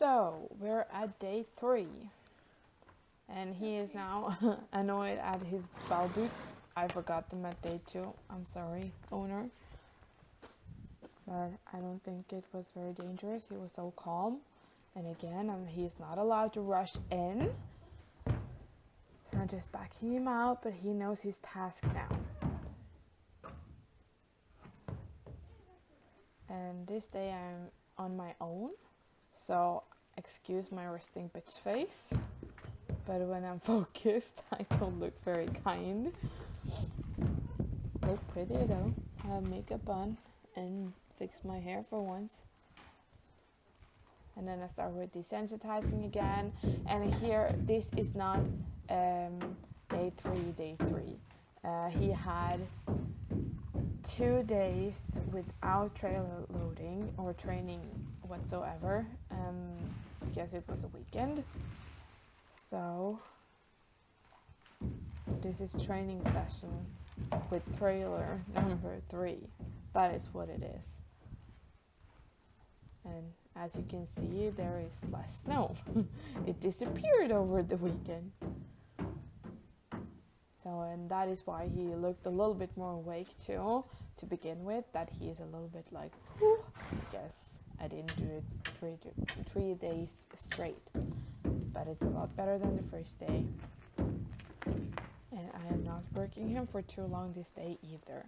So we're at day 3, and he is now annoyed at his bell boots. I forgot them at day 2. I'm sorry, owner. But I don't think it was very dangerous. He was so calm. And again, he's not allowed to rush in. So I'm just backing him out, but he knows his task now. And this day I'm on my own. So excuse my resting bitch face. But when I'm focused, I don't look very kind. Look pretty though. I have makeup on and fix my hair for once. And then I start with desensitizing again. And here, this is not day 3. He had 2 days without trailer loading or training whatsoever. Because it was a weekend. So this is training session with trailer number 3. That is what it is. And as you can see, there is less snow. It disappeared over the weekend. So, and that is why he looked a little bit more awake too, to begin with, that he is a little bit like, whew, I guess I didn't do it 3 days straight. But it's a lot better than the first day. And I am not working him for too long this day either,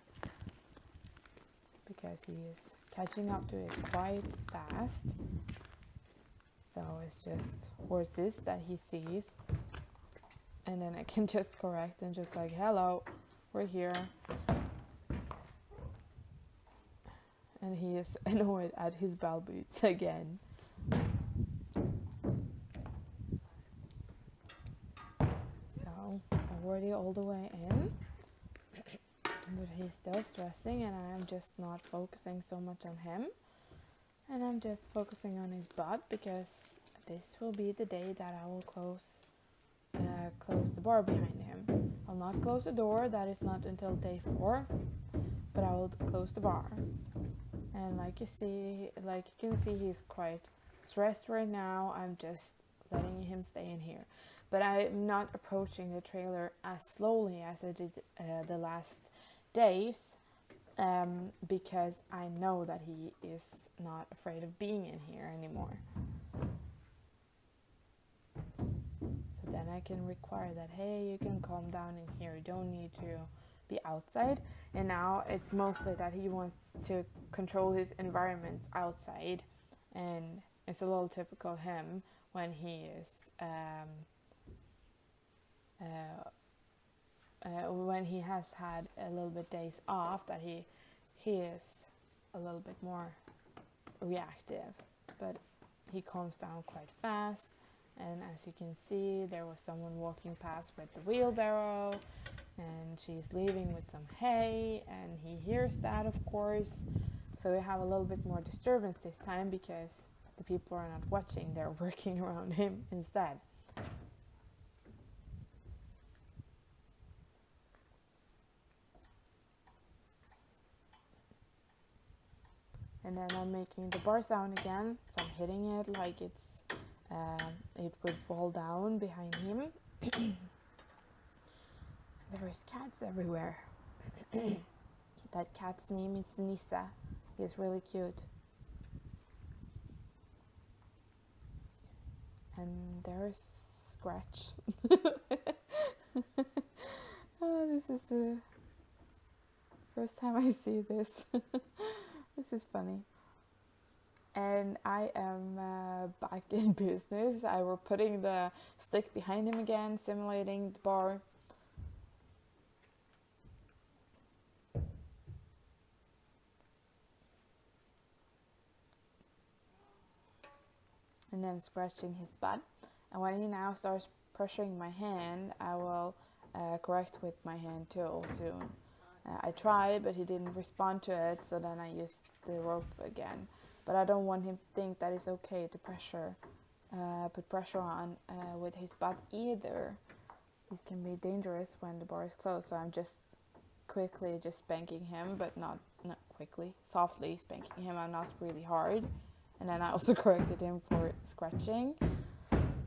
because he is catching up to it quite fast. So it's just horses that he sees, and then I can just correct and just like, hello, we're here. And he is annoyed at his bell boots again. So already all the way in. But he's still stressing, and I'm just not focusing so much on him. And I'm just focusing on his butt, because this will be the day that I will close the bar behind him. I'll not close the door, that is not until day 4, but I will close the bar. And like you can see, he's quite stressed right now. I'm just letting him stay in here. But I'm not approaching the trailer as slowly as I did the last days, because I know that he is not afraid of being in here anymore. So then I can require that, hey, you can calm down in here, you don't need to be outside. And now it's mostly that he wants to control his environment outside, and it's a little typical him when he is when he has had a little bit days off, that he is a little bit more reactive, but he calms down quite fast. And as you can see, there was someone walking past with the wheelbarrow, and she's leaving with some hay, and he hears that, of course. So we have a little bit more disturbance this time, because the people are not watching, they're working around him instead. And then I'm making the bar sound again, so I'm hitting it like it would fall down behind him. And there is cats everywhere. That cat's name is Nissa. He's really cute. And there's Scratch. Oh, this is the first time I see this. This is funny. And I am back in business. I were putting the stick behind him again, simulating the bar. And then scratching his butt. And when he now starts pressuring my hand, I will correct with my hand too soon. I tried, but he didn't respond to it, so then I used the rope again. But I don't want him to think that it's okay to put pressure on with his butt either. It can be dangerous when the bar is closed, so I'm just spanking him, but not quickly, softly spanking him. I'm not really hard. And then I also corrected him for scratching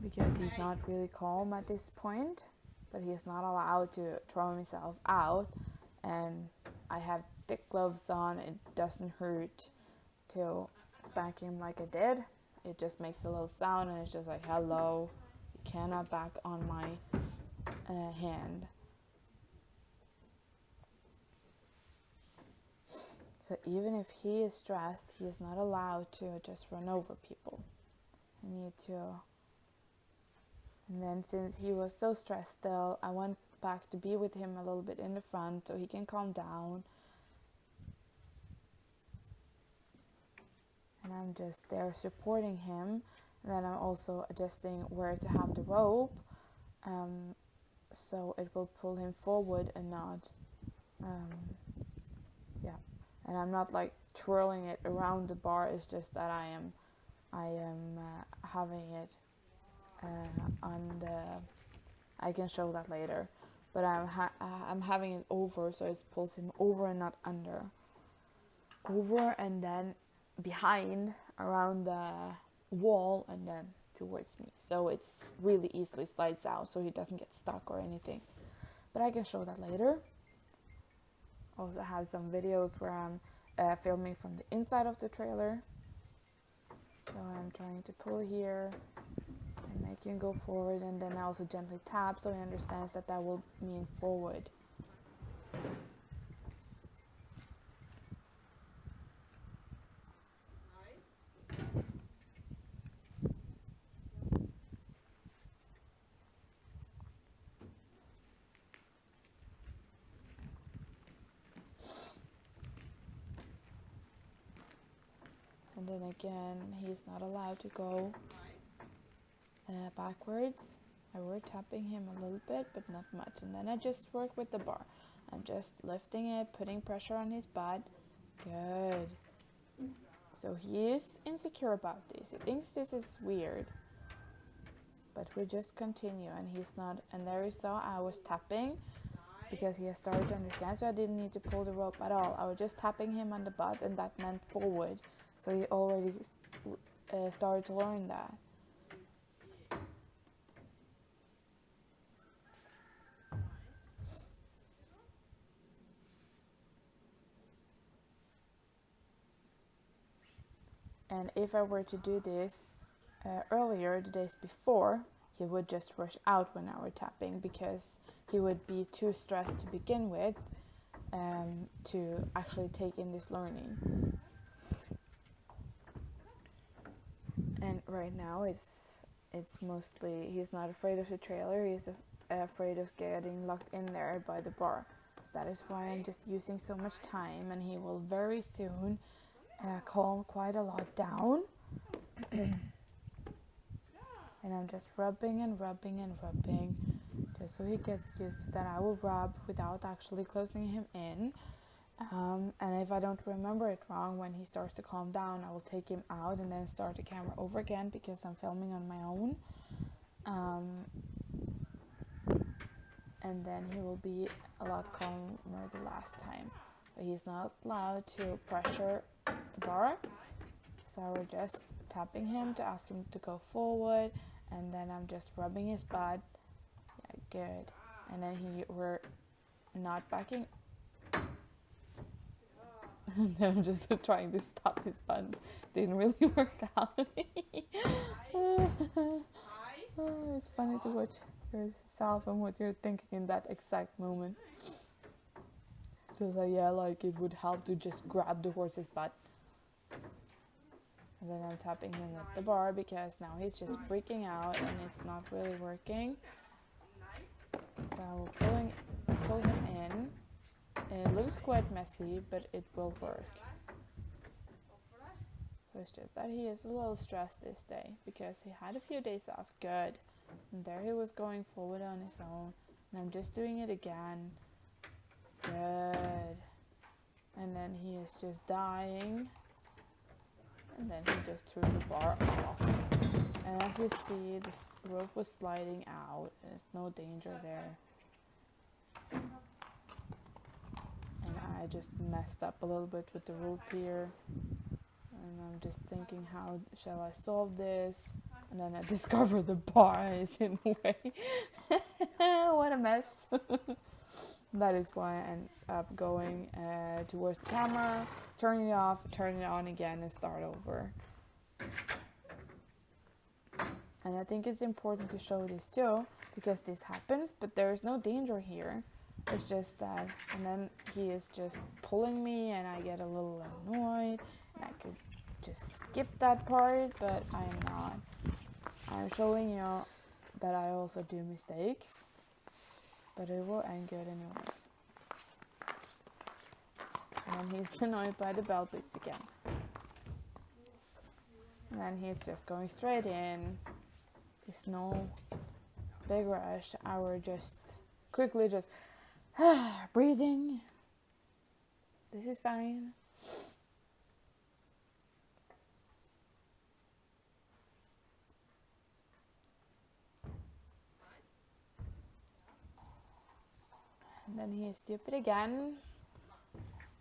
because he's not really calm at this point, but he's not allowed to throw himself out. And I have thick gloves on. It doesn't hurt to spank him like I did. It just makes a little sound and it's just like, hello, you cannot back on my hand. So even if he is stressed, he is not allowed to just run over people. I need to. And then since he was so stressed still, I went back to be with him a little bit in the front so he can calm down. And I'm just there supporting him. And then I'm also adjusting where to have the rope, so it will pull him forward and not, And I'm not like twirling it around the bar. It's just that I am having it on the. I can show that later, but I'm having it over, so it pulls him over and not under. Over and then behind around the wall and then towards me, so it's really easily slides out, so he doesn't get stuck or anything. But I can show that later. Also have some videos where I'm filming from the inside of the trailer. So I'm trying to pull here and make him go forward, and then I also gently tap so he understands that that will mean forward. And then again, he's not allowed to go backwards. I were tapping him a little bit, but not much. And then I just work with the bar. I'm just lifting it, putting pressure on his butt. Good. So he is insecure about this. He thinks this is weird. But we just continue, and he's not. And there you saw I was tapping because he has started to understand, so I didn't need to pull the rope at all. I was just tapping him on the butt, and that meant forward. So he already started to learn that. And if I were to do this earlier, the days before, he would just rush out when I were tapping because he would be too stressed to begin with to actually take in this learning. And right now it's mostly, he's not afraid of the trailer, he's afraid of getting locked in there by the bar. So that is why I'm just using so much time, and he will very soon calm quite a lot down. And I'm just rubbing and rubbing and rubbing just so he gets used to that. I will rub without actually closing him in. And if I don't remember it wrong, when he starts to calm down, I will take him out and then start the camera over again because I'm filming on my own. And then he will be a lot calmer the last time. But he's not allowed to pressure the bar. So we're just tapping him to ask him to go forward, and then I'm just rubbing his butt. Yeah, good. And then we're not backing. And then I'm just trying to stop his butt. Didn't really work out. It's funny to watch yourself and what you're thinking in that exact moment. Just like, yeah, like it would help to just grab the horse's butt. And then I'm tapping him at the bar because now he's just freaking out and it's not really working. So I will pull him in. It looks quite messy, but it will work. So it's just that he is a little stressed this day because he had a few days off. Good. And there he was going forward on his own. And I'm just doing it again. Good. And then he is just dying. And then he just threw the bar off. And as you see, this rope was sliding out. There's no danger there. And I just messed up a little bit with the rope here. and I'm just thinking, how shall I solve this? And then I discover the bar is in the way. What a mess. That is why I end up going towards the camera, turning it off, turn it on again, and start over. And I think it's important to show this too, because this happens, but there is no danger here. It's just that, and then he is just pulling me, and I get a little annoyed, and I could just skip that part, but I'm not. I'm showing you that I also do mistakes, but it will end good anyways. And then he's annoyed by the bell boots again. And then he's just going straight in. It's no big rush. I will just quickly just breathing. This is fine. And then he is stupid again.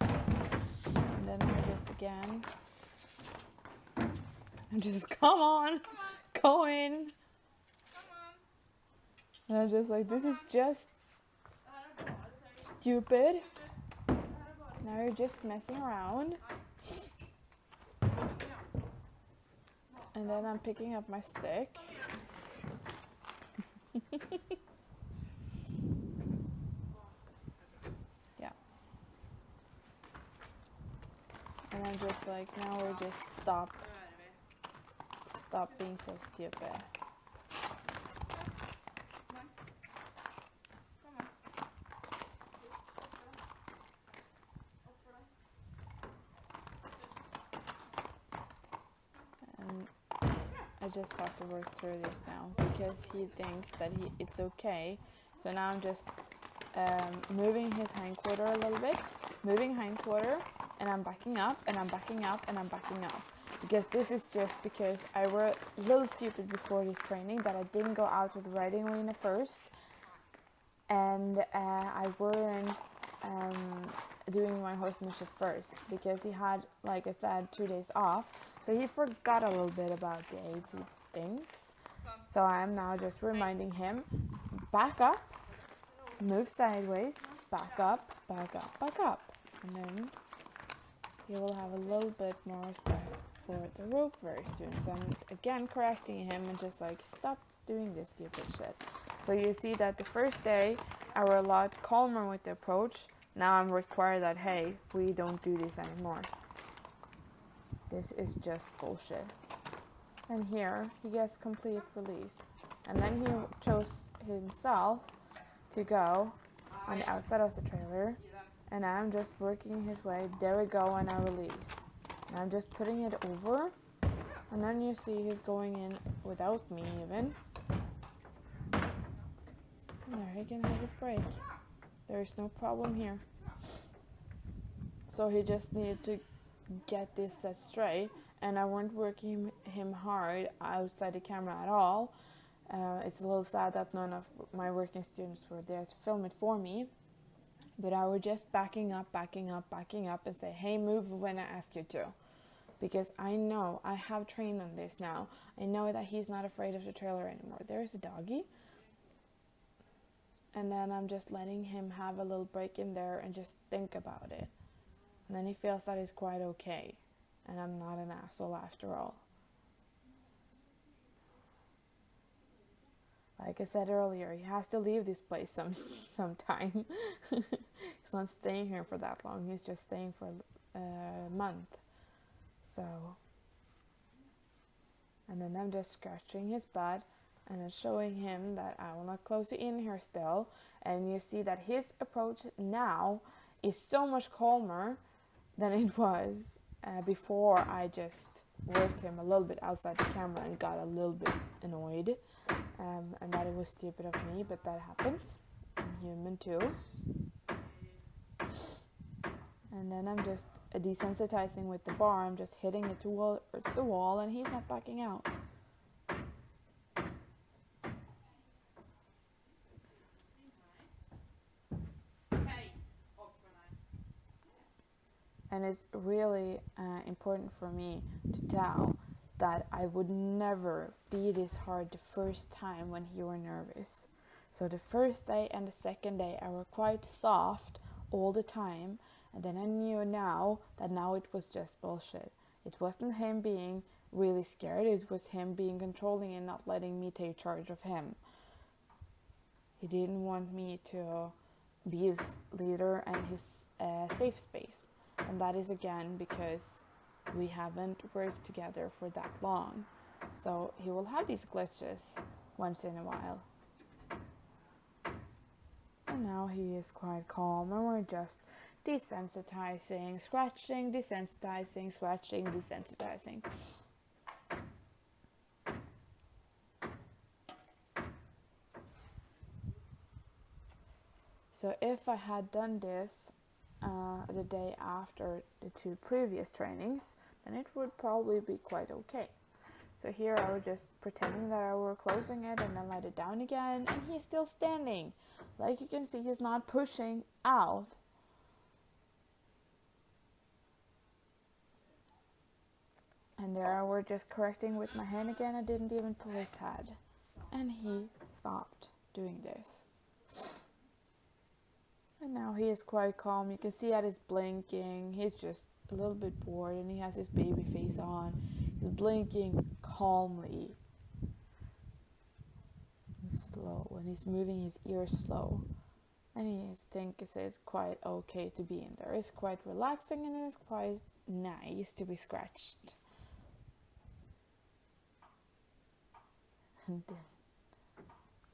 And then I just again. And just come on, go in. And I'm just like, this is just stupid. Now you're just messing around. And then I'm picking up my stick. Yeah. And I'm just like, now we're just stop being so stupid. I just have to work through this now, because he thinks that it's okay. So now I'm just moving his hindquarter a little bit, moving hindquarter, and I'm backing up, and I'm backing up, and I'm backing up. Because this is just because I were a little stupid before this training, that I didn't go out with the riding arena first, and I weren't doing my horsemanship first, because he had, like I said, 2 days off. So he forgot a little bit about the aids, he thinks. So I'm now just reminding him, back up, move sideways, back up, back up, back up. And then he will have a little bit more respect for the rope very soon. So I'm again correcting him and just like, stop doing this stupid shit. So you see that the first day I were a lot calmer with the approach. Now I'm required that, hey, we don't do this anymore. This is just bullshit. And here he gets complete release. And then he chose himself to go on the outside of the trailer. And I'm just working his way. There we go, and I release. And I'm just putting it over. And then you see he's going in without me even. And there he can have his break. There's no problem here. So he just needed to get this set straight, and I weren't working him hard outside the camera at all. It's a little sad that none of my working students were there to film it for me, but I was just backing up and say, hey, move when I ask you to, because I know I have trained on this now. I know that he's not afraid of the trailer anymore. There's a doggy, and then I'm just letting him have a little break in there and just think about it. And then he feels that he's quite okay. And I'm not an asshole after all. Like I said earlier, he has to leave this place sometime. He's not staying here for that long. He's just staying for a month. So. And then I'm just scratching his butt. And I'm showing him that I will not close you in here still. And you see that his approach now is so much calmer than it was before I just worked him a little bit outside the camera and got a little bit annoyed. And that it was stupid of me, but that happens. I'm human too. And then I'm just desensitizing with the bar. I'm just hitting it towards the wall, and he's not backing out. And it's really important for me to tell that I would never be this hard the first time when he were nervous. So the first day and the second day I were quite soft all the time, and then I knew now it was just bullshit. It wasn't him being really scared, it was him being controlling and not letting me take charge of him. He didn't want me to be his leader and his safe space. And that is again because we haven't worked together for that long. So he will have these glitches once in a while. And now he is quite calm, and we're just desensitizing, scratching, desensitizing, scratching, desensitizing. So if I had done this the day after the 2 previous trainings, then it would probably be quite okay. So here I was just pretending that I were closing it and then let it down again, and he's still standing. Like you can see, he's not pushing out. And there I were just correcting with my hand again. I didn't even pull his head. And he stopped doing this. And now he is quite calm. You can see that he's blinking. He's just a little bit bored and he has his baby face on. He's blinking calmly and slow, and he's moving his ears slow. And he thinks it's quite okay to be in there. It's quite relaxing and it's quite nice to be scratched. And then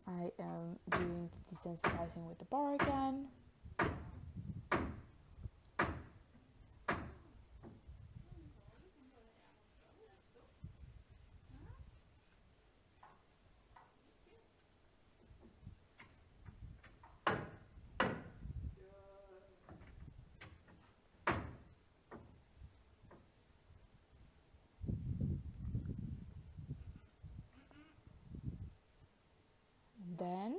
I am doing desensitizing with the bar again. Then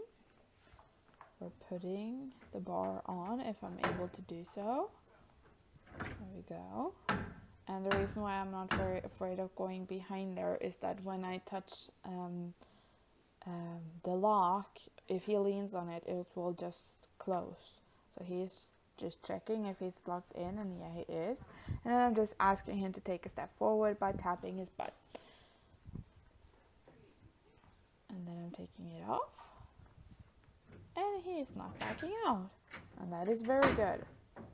we're putting the bar on if I'm able to do so. There we go. And the reason why I'm not very afraid of going behind there is that when I touch the lock, if he leans on it, it will just close. So he's just checking if he's locked in, and yeah, he is. And then I'm just asking him to take a step forward by tapping his butt. And then I'm taking it off. And he is not backing out. And that is very good,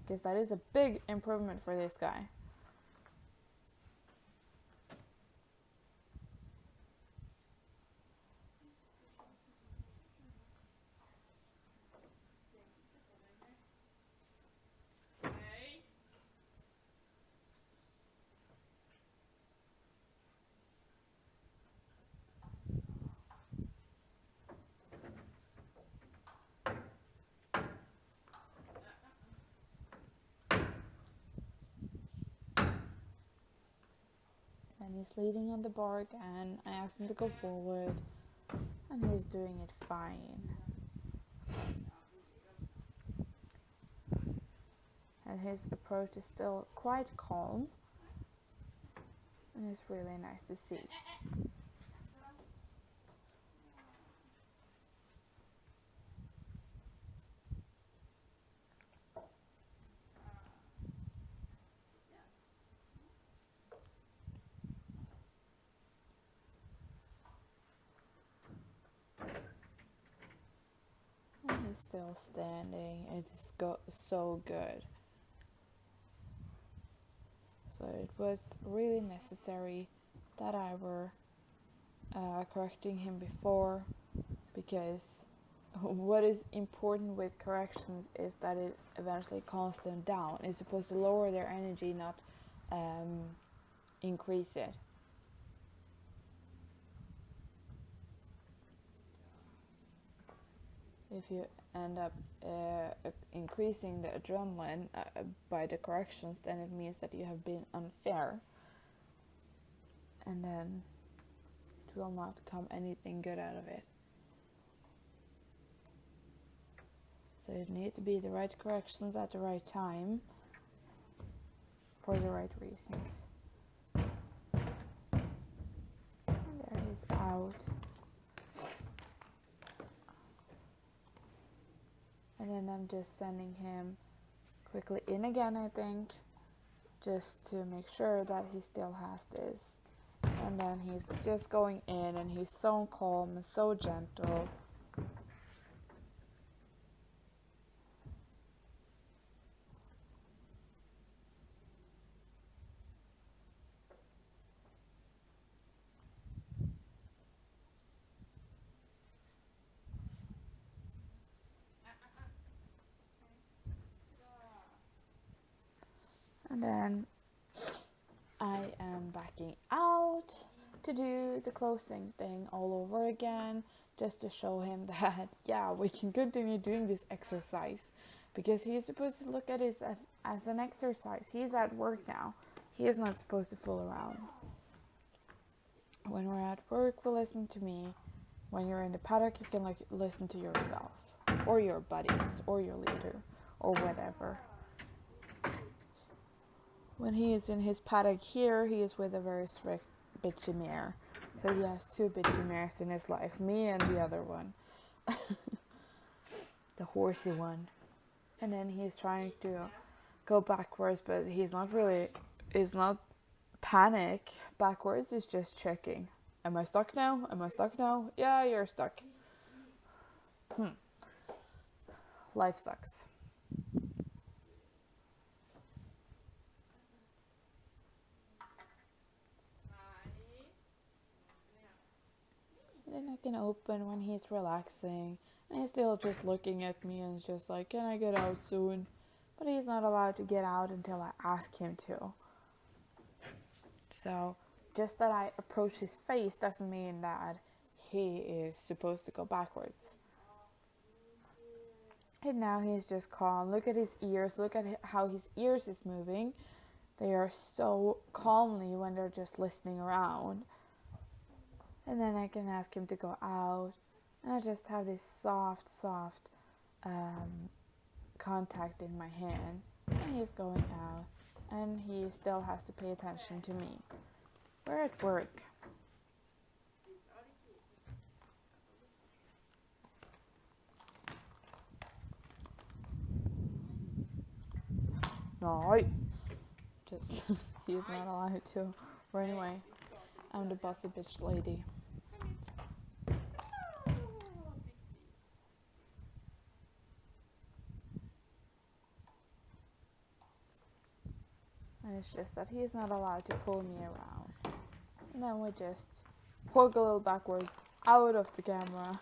because that is a big improvement for this guy. And he's leading on the bar again. I asked him to go forward, and he's doing it fine. And his approach is still quite calm, and it's really nice to see. And he's still standing. It is so good. So it was really necessary that I were correcting him before, because what is important with corrections is that it eventually calms them down. It's supposed to lower their energy, not increase it. If you end up increasing the adrenaline by the corrections, then it means that you have been unfair, and then it will not come anything good out of it. So it needs to be the right corrections at the right time, for the right reasons. And there he's out. And then I'm just sending him quickly in again, I think, just to make sure that he still has this. And then he's just going in, and he's so calm and so gentle. And then I am backing out to do the closing thing all over again, just to show him that, yeah, we can continue doing this exercise, because he is supposed to look at it as an exercise. He's at work now. He is not supposed to fool around. When we're at work, we listen to me. When you're in the paddock, you can listen to yourself, or your buddies, or your leader, or whatever. When he is in his paddock here, he is with a very strict bitchy mare. So he has 2 bitchy mares in his life, me and the other one. The horsey one. And then he's trying to go backwards, but he's not panic backwards, he's just checking. Am I stuck now? Am I stuck now? Yeah, you're stuck. Life sucks. Then I can open when he's relaxing, and he's still just looking at me and just like, can I get out soon? But he's not allowed to get out until I ask him to. So just that I approach his face doesn't mean that he is supposed to go backwards. And now he's just calm. Look at his ears. Look at how his ears is moving. They are so calmly when they're just listening around. And then I can ask him to go out. And I just have this soft contact in my hand. And he's going out. And he still has to pay attention to me. We're at work. No. Just, he's not allowed to run away. I'm the bossy bitch lady. And it's just that he's not allowed to pull me around. And then we just walk a little backwards out of the camera.